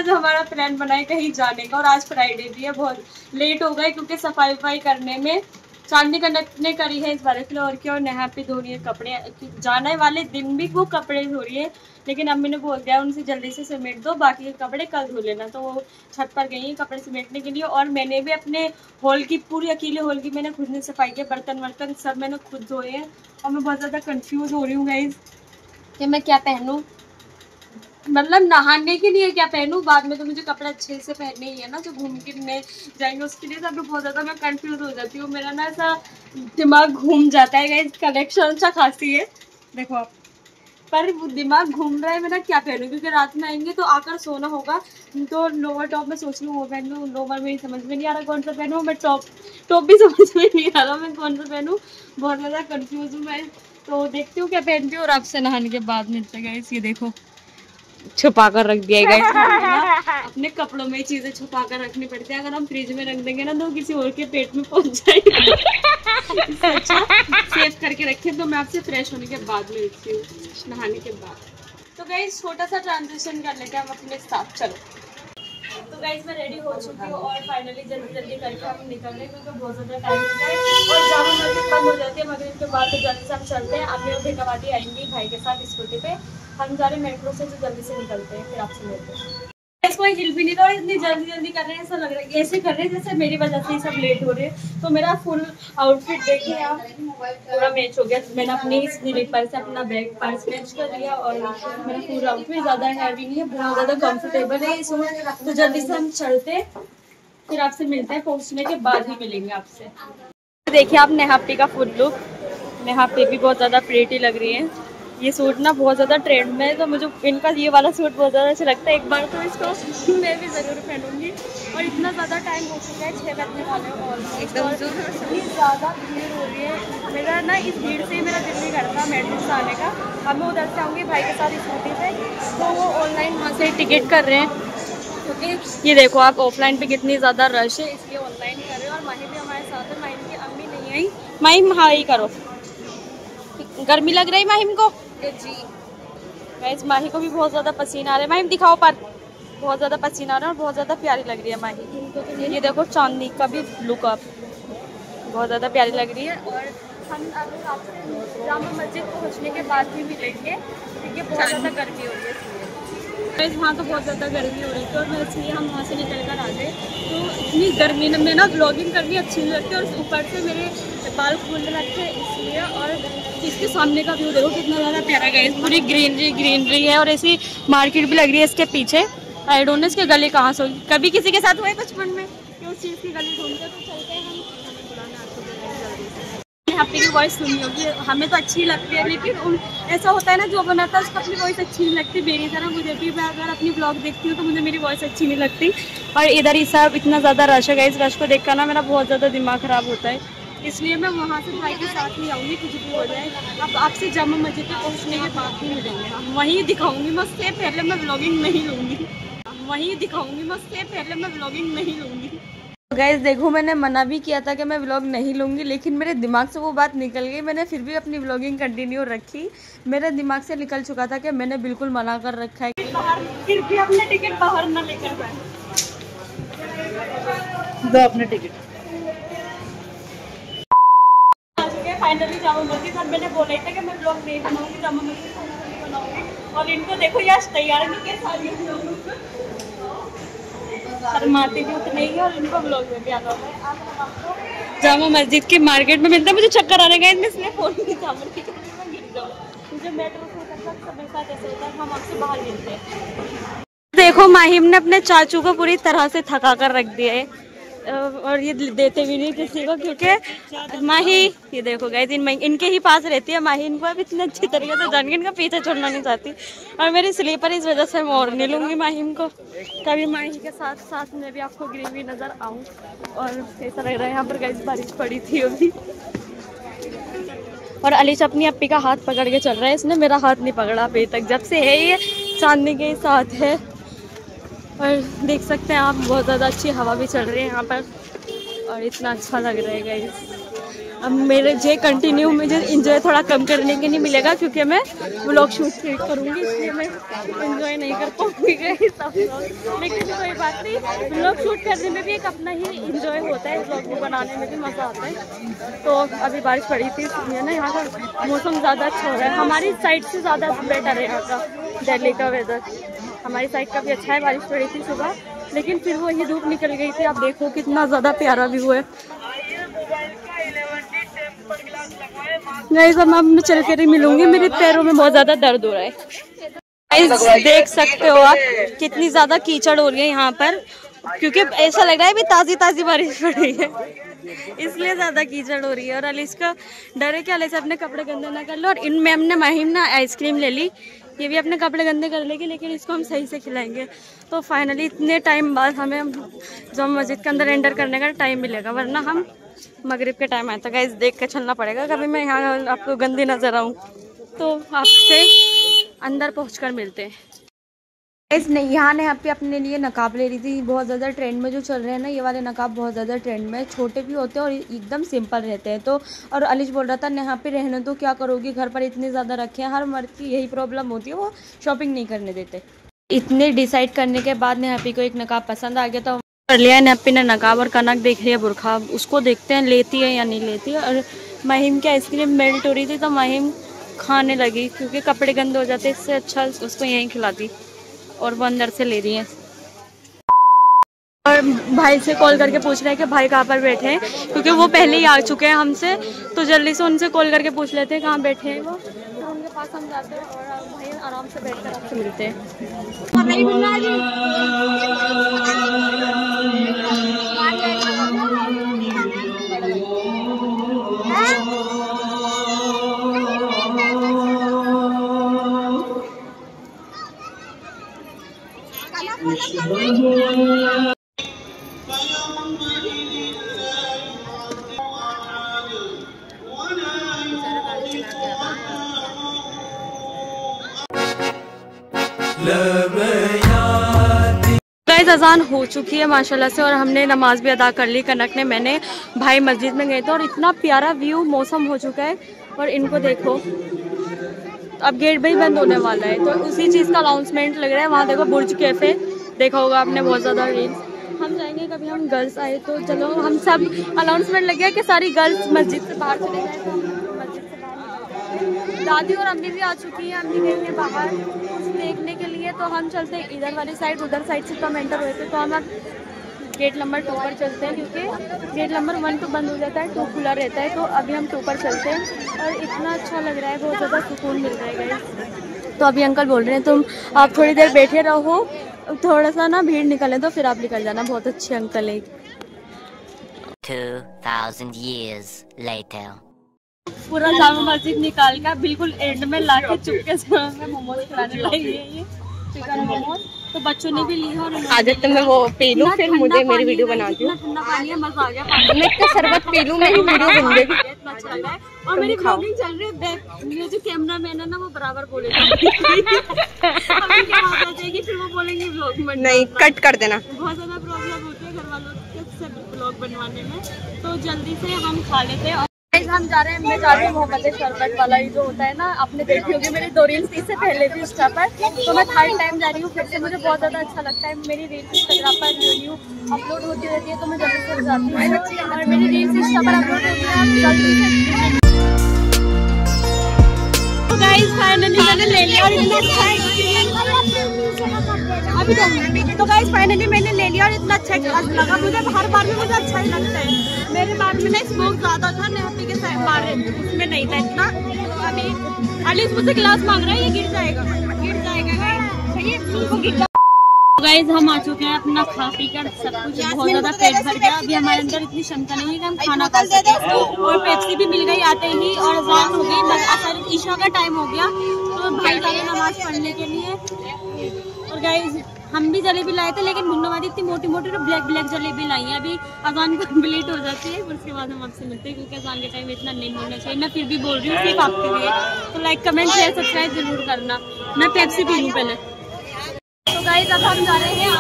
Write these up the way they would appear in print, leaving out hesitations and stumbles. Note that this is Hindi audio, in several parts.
आज हमारा प्लान बनाए कहीं जाने का, और आज फ्राइडे भी है, बहुत लेट हो गए क्योंकि सफाई वफाई करने में चांदनी कनक ने करी है इस बार के लिए, और क्या नेहा पे धो रही है कपड़े, जाने वाले दिन भी वो कपड़े धो रही है, लेकिन अम्मी ने बोल दिया उनसे जल्दी से समेट दो, बाकी के कपड़े कल धो लेना। तो वो छत पर गई है कपड़े समेटने के लिए, और मैंने भी अपने हॉल की पूरी अकेले हॉल की मैंने खुद ने सफाई की, बर्तन वर्तन सब मैंने खुद धोए हैं। और मैं बहुत ज़्यादा कंफ्यूज हो रही हूँ गाइस कि मैं क्या पहनूँ, मतलब नहाने के लिए क्या पहनूं, बाद में तो मुझे कपड़े अच्छे से पहनने ही है ना, जो घूम के जाएंगे उसके लिए। सब बहुत ज़्यादा मैं कंफ्यूज हो जाती हूँ, मेरा ना ऐसा दिमाग घूम जाता है गाइस, कलेक्शन अच्छा खासी है देखो आप, पर दिमाग घूम रहा है मेरा क्या पहनूं, क्योंकि रात में आएंगे तो आकर सोना होगा। तो लोअर टॉप में सोच रही हूँ वो पहन लूँ, लोअर में समझ में नहीं आ रहा कौन सा पहनूँ, मैं टॉप भी समझ में नहीं आ रहा मैं कौन सा पहनूँ, बहुत ज़्यादा कंफ्यूज हूँ मैं। तो देखती हूँ क्या पहनती हूँ, और आपसे नहाने के बाद मिलते हैं गाइस। ये देखो छुपा कर रख दिया गया अपने कपड़ों में ही चीजें छुपा कर रखनी पड़ती है, अगर हम फ्रिज में रख देंगे ना तो किसी और के पेट में पहुंच जाएगी। इससे अच्छा सेव करके रखें। तो मैं आपसे फ्रेश होने के बाद मिलती हूँ, नहाने के बाद। तो गाइस छोटा सा ट्रांजिशन कर लेते हैं हम अपने साथ, चलो। तो गाइस मैं रेडी हो चुकी हूँ, और फाइनली जल्दी जल्दी करके हम निकल रहे हैं क्योंकि बहुत ज़्यादा टाइम हो गया है, और जामा मस्जिद बंद हो जाती है मगरिब के बाद, तो जल्दी से हम चलते हैं। अम्मी और बेटावादी आएंगी भाई के साथ स्कूटी पे, हम जा रहे मेट्रो से, जो जल्दी से निकलते हैं, फिर आपसे मिलते हैं। कोई हिल भी नहीं रहा, इतनी जल्दी जल्दी कर रहे हैं, ऐसा लग रहा है ऐसे कर रहे हैं जैसे मेरी वजह से ही सब लेट हो रहे हैं। तो मेरा फुल आउटफिट देखिए आप, पूरा मैच हो गया। मैंने अपनी स्लीपर से अपना बैग पर्स मैच कर लिया, और मेरा पूरा आउटफिट ज़्यादा हैवी नहीं है, बहुत ज़्यादा कंफर्टेबल है ये सूट। तो जल्दी से हम चलते, फिर आपसे मिलते हैं, पहुँचने के बाद ही मिलेंगे आपसे। देखिए आप नेहापी का फुल लुक, नेहापी भी बहुत ज़्यादा प्रेटी लग रही है। ये सूट ना बहुत ज़्यादा ट्रेंड में है, तो मुझे इनका ये वाला सूट बहुत ज़्यादा अच्छा लगता है। एक बार तो इसको मैं भी ज़रूर पहनूंगी। और इतना ज़्यादा टाइम हो चुका है, 6 बजने वाले और इतनी ज़्यादा भीड़ हो रही है, मेरा ना इस भीड़ से ही मेरा दिल नहीं करता मेट्रो से आने का। अब मैं उधर से आऊँगी भाई के साथ स्कूटी पे, तो वो ऑनलाइन वहाँ से टिकट कर रहे हैं, क्योंकि ये देखो आप ऑफलाइन पे कितनी ज़्यादा रश है, इसलिए ऑनलाइन कर रहे हैं। और माही भी हमारे साथ है, माही की अम्मी नहीं आई। माहिम हाँ ही करो, गर्मी लग रही माहिम को जी। गाइस माही को भी बहुत ज़्यादा पसीना आ रहा है, माहिम दिखाओ पर, बहुत ज़्यादा पसीना आ रहा है और बहुत ज़्यादा प्यारी लग रही है माही। ये देखो चांदनी का भी लुक आप, बहुत ज़्यादा प्यारी लग रही है। और हम अब आपसे जामा मस्जिद पहुँचने के बाद भी मिलेंगे, क्योंकि बहुत ज़्यादा गर्मी हो रही है इसलिए। वहाँ तो बहुत ज़्यादा गर्मी हो रही थी, और मैं इसलिए हम वहाँ से निकल कर आ गए। तो इतनी गर्मी में ना ब्लॉगिंग करनी अच्छी नहीं लगती, और ऊपर से मेरे बाल खोल रखे इसलिए। और इसके सामने का व्यू देखो कितना ज़्यादा प्यारा गाइस, पूरी ग्रीनरी है, और ऐसी मार्केट भी लग रही है इसके पीछे। आई डोंट नो इसके गले कहाँ से होगी, कभी किसी के साथ हुआ है बचपन में कि उस चीज़ की गली ढूंढते। तो चलते हैं हम, हैप्पी की वॉइस सुनी होगी, हमें तो अच्छी लगती है, लेकिन ऐसा होता है ना जो बनाता है उसको अपनी वॉइस अच्छी नहीं लगती। मेरी तरह मुझे भी, मैं अगर अपनी ब्लॉग देखती हूँ तो मुझे मेरी वॉइस अच्छी नहीं लगती। और इधर ही सब इतना ज़्यादा रश है गाइस, रश को देखकर ना मेरा बहुत ज़्यादा दिमाग ख़राब होता है, इसलिए मैं वहाँ से भाई के साथ ही आऊँगी, कुछ भी हो जाए। अब आपसे जामा मस्जिद पे पहुँचने के बाद ही मिलेंगे, वहीं दिखाऊँगी मैं, उससे पहले मैं व्लॉगिंग नहीं लूँगी, वहीं दिखाऊँगी मैं, उससे पहले मैं व्लॉगिंग नहीं लूँगी। गाइस देखो मैंने मना भी किया था कि मैं व्लॉग नहीं लूँगी, लेकिन मेरे दिमाग से वो बात निकल गई, मैंने फिर भी अपनी व्लॉगिंग कंटिन्यू रखी। मेरे दिमाग से निकल चुका था कि मैंने बिल्कुल मना कर रखा है, फिर भी अपना टिकट बाहर ना लेकर जाए, दो अपना टिकट। फाइनली जामा मस्जिद, और मैंने बोला था कि मैं ब्लॉग नहीं बनाऊंगी, जामा मस्जिद नहीं बनाऊंगी। और इनको देखो यार तैयार नहीं कैसे आ रही, शर्माती भी उतनी ही है, और इनको ब्लॉग में भी आना होता है। आज हम आपको जामा मस्जिद के मार्केट में मिलता है, मुझे चक्कर आ रहा है इसलिए फोन नहीं था, मैं गिर जाऊँ, मुझे मेट्रो से उतरकर समय साथ ऐसे होता है, हम आपसे बाहर मिलते हैं। देखो माहिम ने अपने चाचू को पूरी तरह से थका कर रख दिया है, और ये देते भी नहीं किसी को, क्योंकि माही ये देखो गाइस इनके ही पास रहती है माही, इनको अब इतने अच्छी तरीके से जान के इनका पीछे छोड़ना नहीं चाहती। और मेरी स्लीपर इस वजह से मैं और नहीं लूँगी माहिम को, तभी माही के साथ साथ मैं भी आपको गिरी हुई नज़र आऊँ। और ऐसा लग रहा है यहाँ पर गाइस बारिश पड़ी थी अभी। और अलीश अपनी अप्पी का हाथ पकड़ के चल रहा है, इसने मेरा हाथ नहीं पकड़ा अभी तक, जब से है ये चांदनी के साथ है। और देख सकते हैं आप बहुत ज़्यादा अच्छी हवा भी चल रही है यहाँ पर, और इतना अच्छा लग रहा है गाइस। अब मेरे जे कंटिन्यू मुझे इंजॉय थोड़ा कम करने के नहीं मिलेगा क्योंकि मैं व्लॉग शूट करूँगी, इसलिए मैं इंजॉय नहीं कर पाऊँगी सब लोग। लेकिन कोई बात नहीं, व्लॉग शूट करने में भी एक अपना ही इंजॉय होता है, व्लॉग को बनाने में भी मज़ा आता है। तो अभी बारिश पड़ी थी इसलिए ना यहाँ का मौसम ज़्यादा अच्छा हो रहा है, हमारी साइड से ज़्यादा बेटर है यहाँ का दिल्ली का वेदर। हमारी साइड का भी अच्छा है, बारिश पड़ी थी सुबह लेकिन फिर वो ही धूप निकल गई थी। आप देखो कितना ज़्यादा प्यारा व्यू है। गाइस अब मैं चल कर ही मिलूंगी, मेरे पैरों में बहुत ज़्यादा दर्द हो रहा है। गाइस देख सकते हो आप कितनी ज़्यादा कीचड़ हो रही है यहाँ पर, क्योंकि ऐसा लग रहा है अभी ताज़ी ताज़ी बारिश पड़ी है इसलिए ज़्यादा कीचड़ हो रही है। और अलिस का डर है कि अलिस अपने कपड़े गंदे ना कर लो। और इनमें हमने महिम ना आइसक्रीम ले ली, ये भी अपने कपड़े गंदे कर लेगी लेकिन इसको हम सही से खिलाएंगे। तो फाइनली इतने टाइम बाद हमें जो मस्जिद के अंदर एंटर करने का टाइम मिलेगा, वरना हम मगरिब के टाइम आए। तो गाइस देख के चलना पड़ेगा, कभी मैं यहाँ आपको गंदी नजर आऊँ तो आपसे अंदर पहुँच मिलते हैं। गाइस नहीं, यहाँ ने यहाँ पे अपने लिए नकाब ले रही थी, बहुत ज़्यादा ट्रेंड में जो चल रहे हैं ना ये वाले नकाब बहुत ज़्यादा ट्रेंड में, छोटे भी होते हैं और एकदम सिंपल रहते हैं। तो और अलिश बोल रहा था यहाँ पे रहने तो क्या करोगी, घर पर इतने ज़्यादा रखे हैं, हर मर्द की यही प्रॉब्लम होती है, वो शॉपिंग नहीं करने देते। इतने डिसाइड करने के बाद नेहापी को एक नकाब पसंद आ गया तो कर लिया नेहापी ने नकाब, और कनक देख लिया बुरखा। उसको देखते हैं लेती है या नहीं लेती है। और महिम की आइसक्रीम मेल्ट हो रही थी तो महिम खाने लगी क्योंकि कपड़े गंदे हो जाते, इससे अच्छा उसको यहीं खिलाती, और वो अंदर से ले रही हैं। और भाई से कॉल करके पूछ रहे हैं कि भाई कहाँ पर बैठे हैं, क्योंकि वो पहले ही आ चुके हैं हमसे, तो जल्दी से उनसे कॉल करके पूछ लेते हैं कहाँ बैठे हैं वो, तो उनके पास हम जाते हैं और भाई आराम से बैठकर आपसे मिलते हैं। गाइस अजान हो चुकी है माशाल्लाह से, और हमने नमाज भी अदा कर ली। कनक ने मैंने भाई मस्जिद में गए थे और इतना प्यारा व्यू मौसम हो चुका है। और इनको देखो अब गेट भी बंद होने वाला है, तो उसी चीज़ का अनाउंसमेंट लग रहा है। वहाँ देखो बुर्ज कैफे देखा होगा आपने, बहुत ज़्यादा रील्स। हम जाएंगे कभी, हम गर्ल्स आए तो चलो, हम सब अनाउंसमेंट लग गया कि सारी गर्ल्स मस्जिद से बाहर चले जाए, तो हम मस्जिद से बाहर। दादी और अम्मी भी आ चुकी है, अम्मी गई है बाहर कुछ देखने के लिए, तो हम चलते हैं इधर वाली साइड। उधर साइड से तो हम एंटर हुए थे, तो हम अब गेट नंबर 2 पर चलते हैं, क्योंकि गेट नंबर 1 तो बंद हो जाता है, 2 खुला रहता है। तो अभी हम 2 पर चलते हैं और इतना अच्छा लग रहा है, बहुत ज़्यादा सुकून मिल रहा है गाइस। तो अभी अंकल बोल रहे हैं तुम आप थोड़ी देर बैठे रहो, थोड़ा सा ना भीड़ निकले तो फिर आप निकल जाना। बहुत अच्छे अंकल है। 2000 years later पूरा जामा मस्जिद निकाल कर बिल्कुल एंड में ला के चुपके से हमें मोमोज खिलाने लगी है, ये चिकन मोमोज। तो बच्चों ने भी लिया और आदत मैं वो पी लूं, फिर मुझे मेरी वीडियो बना दो। ठंडा पानी है, मजा आ गया पानी मैं तो शरबत पी लूं, मेरी वीडियो बन जाएगी। इतना अच्छा लगा है। और मेरी ब्लॉगिंग चल रही है, बैक मेरे जो कैमरा मैन है ना वो बराबर बोलेगा अभी क्या बात आ जाएगी, फिर वो बोलेंगे ब्लॉग में नहीं कट कर देना। बहुत ज्यादा प्रॉब्लम होती है घर वालों से ब्लॉग बनवाने में, तो जल्दी से हम खा लेते हैं। हम जा रहे हैं, मैं जा रही हूँ मोहम्मद शरबत वाला ही जो होता है ना, आपने देखी होगी मेरी 2 रील्स इससे पहले भी इंस्टा पर, तो मैं 3rd टाइम जा रही हूँ फिर से। मुझे बहुत ज़्यादा अच्छा लगता है, मेरी रील्स इंस्टाग्राम पर न्यू अपलोड होती रहती है, तो मैं जल्दी से जाती हूँ और मेरी रील्स इंस्टा पर अपलोड होती है, आप जल्दी से। तो गाइस फाइनली मैंने ले लिया और इतना अच्छा तो गाइस फाइनली मैंने ले लिया और इतना अच्छा लगा मुझे। हर बार में मुझे अच्छा ही लगता है। मेरे बार में ना स्मोक ज्यादा था, नेहापी के बार उसमें नहीं था इतना। अभी अलिस मुझसे गिलास मांग रहा है, ये गिर जाएगा गाइस। हम आ चुके हैं अपना खा पी कर, सब कुछ बहुत ज्यादा पेट भर गया। अभी हमारे अंदर इतनी क्षमता नहीं है कि हम खाना खा सके, और पेप्सी भी मिल गई आते ही, और अज़ान हो गई, बस ईशा का टाइम हो गया, तो भाई जा रहे नमाज पढ़ने के लिए। और गाइस हम भी जलेबी लाए थे, लेकिन मुन्ना वाली इतनी मोटी मोटी तो ब्लैक जलेबी लाई है। अभी अज़ान कंप्लीट हो जाती है, फिर उसके बाद हम आपसे मिलते हैं, क्योंकि अज़ान के टाइम इतना नहीं बोलना चाहिए। मैं फिर भी बोल रही हूँ सिर्फ आपके लिए, तो लाइक कमेंट शेयर सब्सक्राइब जरूर करना। मैं पेप्सी पी लूँ पहले। तो गाइस अब हम जा रहे हैं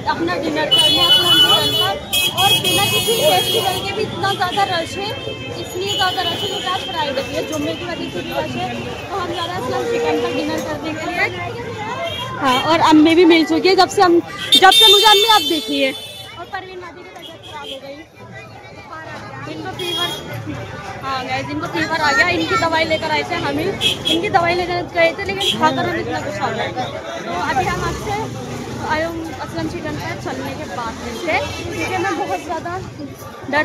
अपना डिनर करने अपना होटल पर, और बिना किसी फेस्टिवल के भी इतना ज़्यादा रश है, इसलिए ज़्यादा रश है क्योंकि आज फ्राइडे है, जुम्मे की वजह से भी रश है। तो हम ज़्यादा असलम चिकन का डिनर करने के लिए। हाँ, और अम्मी भी मिल चुकी है जब से मुझे अम्मी आप देखी है। और परवीन दादी की तबीयत खराब हो गई, इनको फीवर, हाँ गैस इनको फीवर आ गया। इनकी दवाई लेकर आए थे, हम ही इनकी दवाई लेकर गए थे, लेकिन खाकर हम इतना कुछ आ गया। तो अभी हम आपसे असलम चिकन का चलने के बाद मिलते हैं, क्योंकि मैं बहुत ज़्यादा डर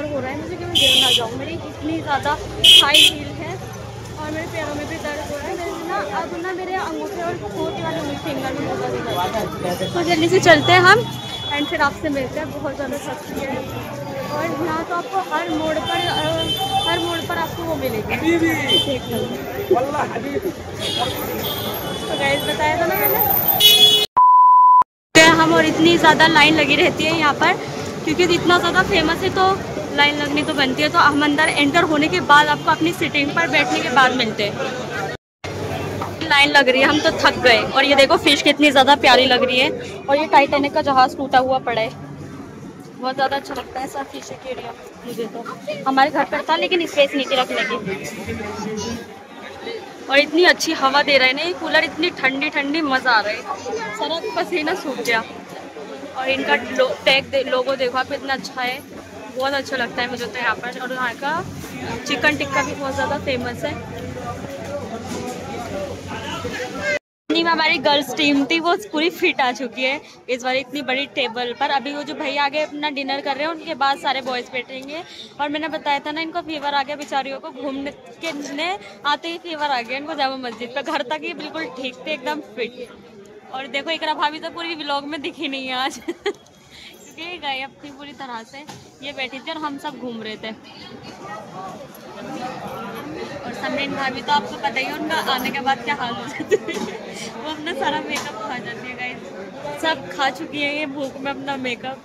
हो रहा है मुझे कि मैं गिर ना जाऊँ। मेरी इतनी ज़्यादा हाई हील है और मेरे पैरों में भी दर्द हो रहा है। मेरे ना अब ना मेरे अंगूठे और छोटे वाले उंगली फिंगर में बहुत ज़्यादा। तो जल्दी से चलते हैं हम एंड फिर आपसे मिलते हैं। बहुत ज़्यादा सस्ती है और यहाँ तो आपको हर मोड़ पर आपको वो मिलेगी। तो गाइस बताया था ना मैंने हम, और इतनी ज़्यादा लाइन लगी रहती है यहाँ पर क्योंकि इतना ज़्यादा फेमस है, तो लाइन लगनी तो बनती है। तो हम अंदर एंटर होने के बाद आपको अपनी सीटिंग पर बैठने के बाद मिलते हैं। लाइन लग रही है, हम तो थक गए। और ये देखो फिश कितनी ज़्यादा प्यारी लग रही है, और ये टाइटैनिक का जहाज़ टूटा हुआ पड़ा है, बहुत ज़्यादा अच्छा लगता है सब फिश के एरिया। मुझे तो हमारे घर पर था लेकिन स्पेस नहीं थी रखने की। और इतनी अच्छी हवा दे रहा है ना ये कूलर, इतनी ठंडी ठंडी, मज़ा आ रहा है। सारा पसीना सूख गया। और इनका लोगो देखो आप, इतना अच्छा है, बहुत अच्छा लगता है मुझे तो यहाँ पर। और यहाँ का चिकन टिक्का भी बहुत ज़्यादा फेमस है। में हमारी गर्ल्स टीम थी वो पूरी फिट आ चुकी है इस बार इतनी बड़ी टेबल पर। अभी वो जो भैया आगे अपना डिनर कर रहे हैं, उनके बाद सारे बॉयज़ बैठेंगे। और मैंने बताया था ना इनको फीवर आ गया बेचारियों को, घूमने के आते ही फीवर आ गया इनको जामा मस्जिद पर। घर तक ये बिल्कुल ठीक थे, एकदम फिट। और देखो इकरा भाभी तो पूरी व्लॉग में दिखी नहीं है आज क्योंकि गए अपनी पूरी तरह से। ये बैठी थी और हम सब घूम रहे थे। और समरीन भाभी तो आपको पता ही है उनका आने के बाद क्या हाल हो जाता है वो अपना सारा मेकअप खा जाती है गाइस, सब खा चुकी है ये भूख में अपना मेकअप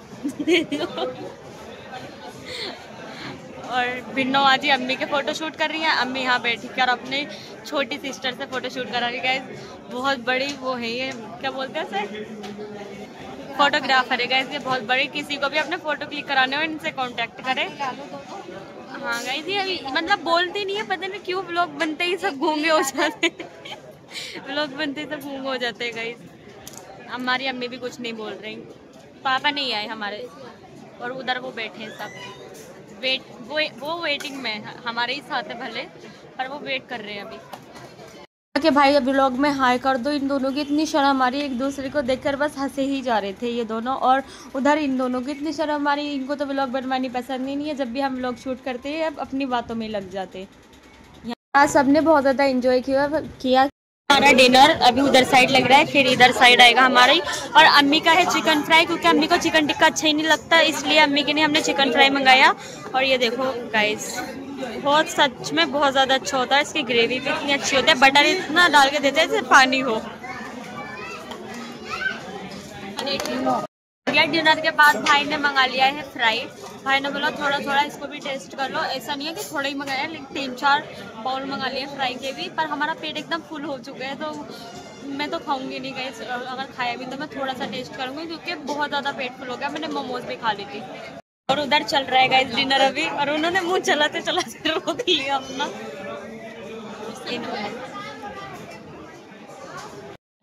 और बिन्नो आज ही अम्मी के फ़ोटो शूट कर रही है। अम्मी यहाँ बैठी कर अपने छोटी सिस्टर से फ़ोटो शूट करा रही है गाइस। बहुत बड़ी वो है ये, क्या बोलते हैं सर, फोटोग्राफर है गाइस ये, बहुत बड़ी। किसी को भी अपने फ़ोटो क्लिक कराने हो इनसे कॉन्टेक्ट करें। हाँ गाइस ये अभी मतलब बोलती नहीं है, पता नहीं क्यों व्लॉग बनते ही सब गूंगे हो जाते हैं व्लॉग बनते ही सब गूंगे हो जाते हैं गाइस। हमारी अम्मी भी कुछ नहीं बोल रही, पापा नहीं आए हमारे, और उधर वो बैठे हैं सब वो वेटिंग में, हमारे ही साथ है भले, पर वो वेट कर रहे हैं अभी कि भाई अभी व्लॉग में हाय कर दो। इन दोनों की इतनी शर्म आ रही है, एक दूसरे को देखकर बस हंसे ही जा रहे थे ये दोनों। और उधर इन दोनों की इतनी शर्म आ रही है, इनको तो व्लॉग बनवानी पसंद ही नहीं है। जब भी हम व्लॉग शूट करते हैं अब अपनी बातों में लग जाते। यहाँ सबने बहुत ज़्यादा इंजॉय किया हमारा डिनर। अभी उधर साइड लग रहा है, फिर इधर साइड आएगा हमारी। और अम्मी का है चिकन फ्राई, क्योंकि अम्मी को चिकन टिक्का अच्छा ही नहीं लगता, इसलिए अम्मी के लिए हमने चिकन फ्राई मंगाया। और ये देखो गाइस बहुत सच में बहुत ज़्यादा अच्छा होता है, इसकी ग्रेवी भी इतनी अच्छी होती है, बटर इतना डाल के देते हैं जैसे पानी हो। डिनर के बाद भाई ने मंगा लिया है फ्राई। भाई ने बोला थोड़ा थोड़ा इसको भी टेस्ट कर लो, ऐसा नहीं है कि थोड़ा ही मंगाया, लेकिन 3-4 बाउल मंगा लिए फ्राई के भी। पर हमारा पेट एकदम फुल हो चुका है, तो मैं तो खाऊंगी नहीं गाइस। अगर खाया भी तो मैं थोड़ा सा टेस्ट करूंगी, क्योंकि बहुत ज़्यादा पेट फुल हो गया। मैंने मोमोज भी खा ली थी। और उधर चल रहा है गाइस डिनर अभी, और उन्होंने मुंह चलाते चलाते रोक लिया अपना।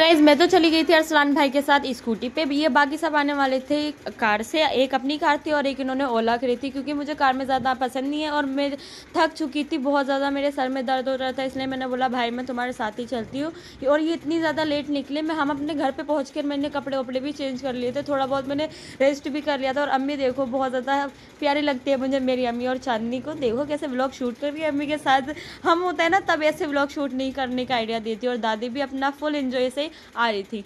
गाइस मैं तो चली गई थी अरसलान भाई के साथ स्कूटी पे। ये बाकी सब आने वाले थे कार से, एक अपनी कार थी और एक इन्होंने ओला करी थी, क्योंकि मुझे कार में ज़्यादा पसंद नहीं है और मैं थक चुकी थी बहुत ज़्यादा, मेरे सर में दर्द हो रहा था, इसलिए मैंने बोला भाई मैं तुम्हारे साथ ही चलती हूँ। और ये इतनी ज़्यादा लेट निकले, हम अपने घर पर पहुँच कर मैंने कपड़े वपड़े भी चेंज कर लिए थे, थोड़ा बहुत मैंने रेस्ट भी कर लिया था। और अम्मी देखो बहुत ज़्यादा प्यारी लगती है मुझे मेरी अम्मी, और चांदनी को देखो कैसे व्लॉग शूट कर रही है अम्मी के साथ। हम होता है ना तब ऐसे व्लॉग शूट नहीं करने का आइडिया देती, और दादी भी अपना फुल एंजॉय से आ रही थी।